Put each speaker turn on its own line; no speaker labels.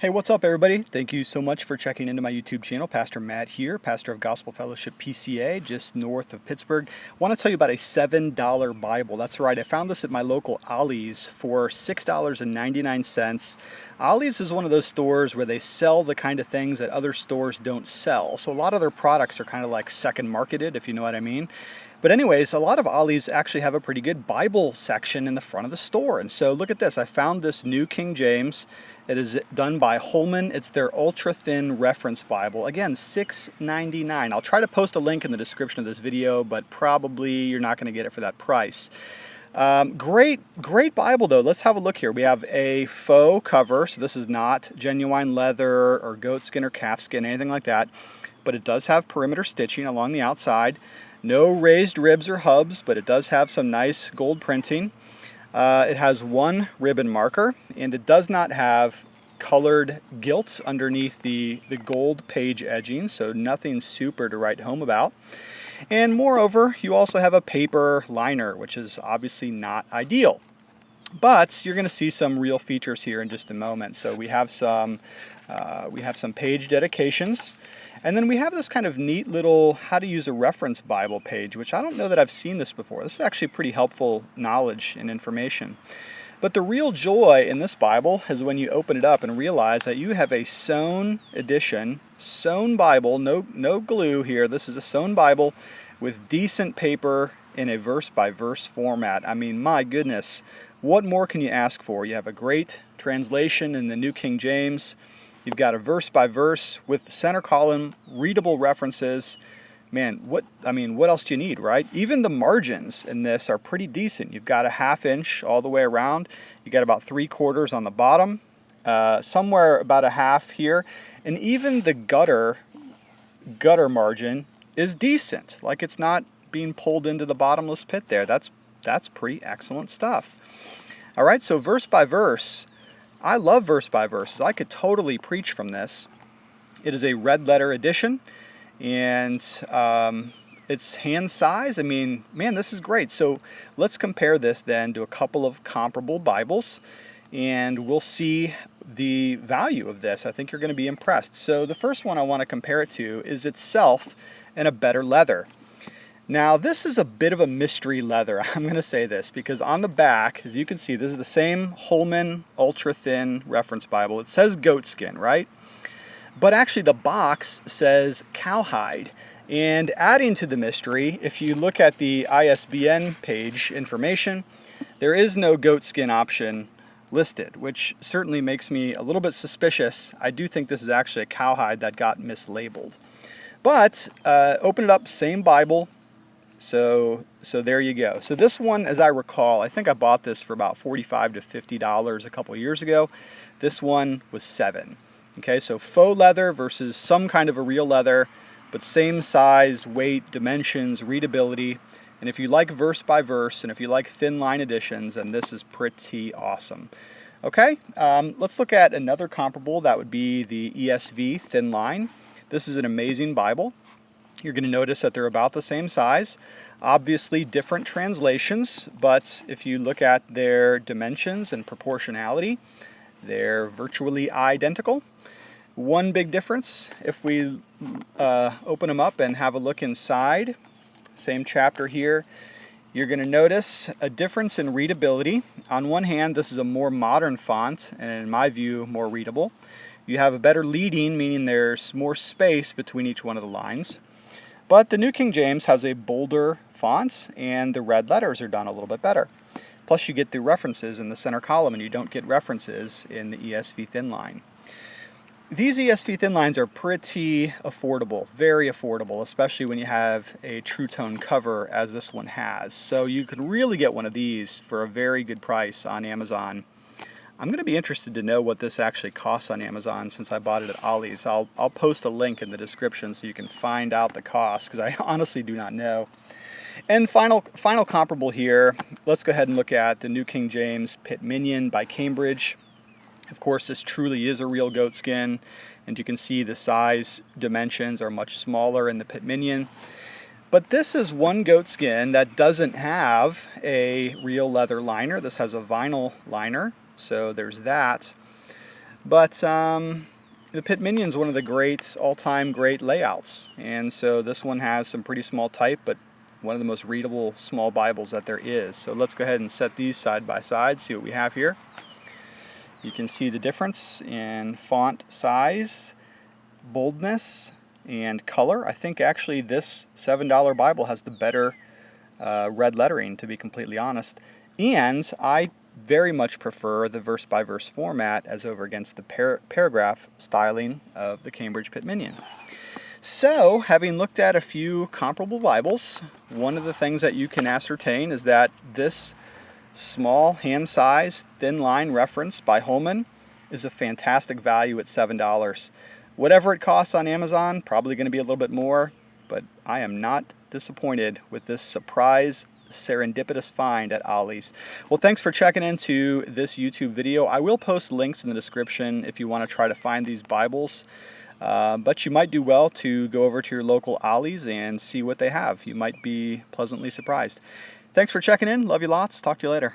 Hey, what's up, everybody? Thank you so much for checking into my YouTube channel. Pastor Matt here, pastor of Gospel Fellowship PCA, just north of Pittsburgh. I want to tell you about a $7 Bible. That's right, I found this at my local Ollies for $6.99. Ollies is one of those stores where they sell the kind of things that other stores don't sell. So a lot of their products are kind of like second marketed, if you know what I mean. But anyways, a lot of Ollies actually have a pretty good Bible section in the front of the store. And so look at this. I found this New King James. It is done by Holman. It's their Ultrathin reference Bible. Again, $6.99. I'll try to post a link in the description of this video, but probably you're not going to get it for that price. Great Bible though. Let's have a look here. We have a faux cover, so this is not genuine leather or goat skin or calf skin, anything like that. But it does have perimeter stitching along the outside. No raised ribs or hubs, but it does have some nice gold printing. It has one ribbon marker, and it does not have colored gilt underneath the gold page edging, so nothing super to write home about. And moreover, you also have a paper liner, which is obviously not ideal. But you're going to see some real features here in just a moment. So we have some page dedications. And then we have this kind of neat little how to use a reference Bible page, which I don't know that I've seen this before. This is actually pretty helpful knowledge and information. But the real joy in this Bible is when you open it up and realize that you have a sewn edition, sewn Bible, no glue here. This is a sewn Bible with decent paper in a verse-by-verse format. I mean, my goodness, what more can you ask for? You have a great translation in the New King James. You've got a verse-by-verse with the center column, readable references. Man, what else do you need, right? Even the margins in this are pretty decent. You've got a 1/2 inch all the way around. You got about 3/4 on the bottom, somewhere about a 1/2 here, and even the gutter margin is decent. Like it's not being pulled into the bottomless pit there. That's pretty excellent stuff. All right, so verse by verse. I love verse by verses. I could totally preach from this. It is a red letter edition, and it's hand size. I mean, man, this is great. So let's compare this then to a couple of comparable Bibles, and we'll see the value of this. I think you're going to be impressed. So the first one I want to compare it to is itself in a better leather. Now this is a bit of a mystery leather, I'm going to say this, because on the back, as you can see, this is the same Holman Ultrathin reference Bible. It says goatskin, right? But actually the box says cowhide. And adding to the mystery, if you look at the ISBN page information, there is no goatskin option listed, which certainly makes me a little bit suspicious. I do think this is actually a cowhide that got mislabeled. But open it up, same Bible. So there you go. So this one, as I recall, I think I bought this for about $45 to $50 a couple years ago. This one was $7. Okay, so faux leather versus some kind of a real leather, but same size, weight, dimensions, readability. And if you like verse by verse, and if you like thin line editions, then this is pretty awesome. Okay, let's look at another comparable. That would be the ESV Thin Line. This is an amazing Bible. You're going to notice that they're about the same size. Obviously different translations, but if you look at their dimensions and proportionality, they're virtually identical. One big difference, if we open them up and have a look inside, same chapter here, you're going to notice a difference in readability. On one hand, this is a more modern font, and in my view, more readable. You have a better leading, meaning there's more space between each one of the lines. But the New King James has a bolder font, and the red letters are done a little bit better. Plus you get the references in the center column, and you don't get references in the ESV Thin Line. These ESV Thin Lines are pretty affordable, very affordable, especially when you have a true tone cover as this one has. So you can really get one of these for a very good price on Amazon. I'm going to be interested to know what this actually costs on Amazon since I bought it at Ollies. I'll post a link in the description so you can find out the cost, because I honestly do not know. And final comparable here, let's go ahead and look at the New King James Pit Minion by Cambridge. Of course, this truly is a real goatskin, and you can see the size dimensions are much smaller in the Pit Minion. But this is one goatskin that doesn't have a real leather liner. This has a vinyl liner. So there's that. But the Pit Minion is one of the great, all-time great layouts, and so this one has some pretty small type, but one of the most readable small Bibles that there is. So let's go ahead and set these side by side, see what we have here. You can see the difference in font size, boldness, and color. I think actually this $7 Bible has the better red lettering, to be completely honest. And I very much prefer the verse-by-verse format as over against the paragraph styling of the Cambridge Pit Minion. So, having looked at a few comparable Bibles, one of the things that you can ascertain is that this small hand-sized thin line reference by Holman is a fantastic value at $7. Whatever it costs on Amazon, probably going to be a little bit more, but I am not disappointed with this surprise serendipitous find at Ollies. Well, thanks for checking into this YouTube video. I will post links in the description if you want to try to find these Bibles, but you might do well to go over to your local Ollies and see what they have. You might be pleasantly surprised. Thanks for checking in. Love you lots. Talk to you later.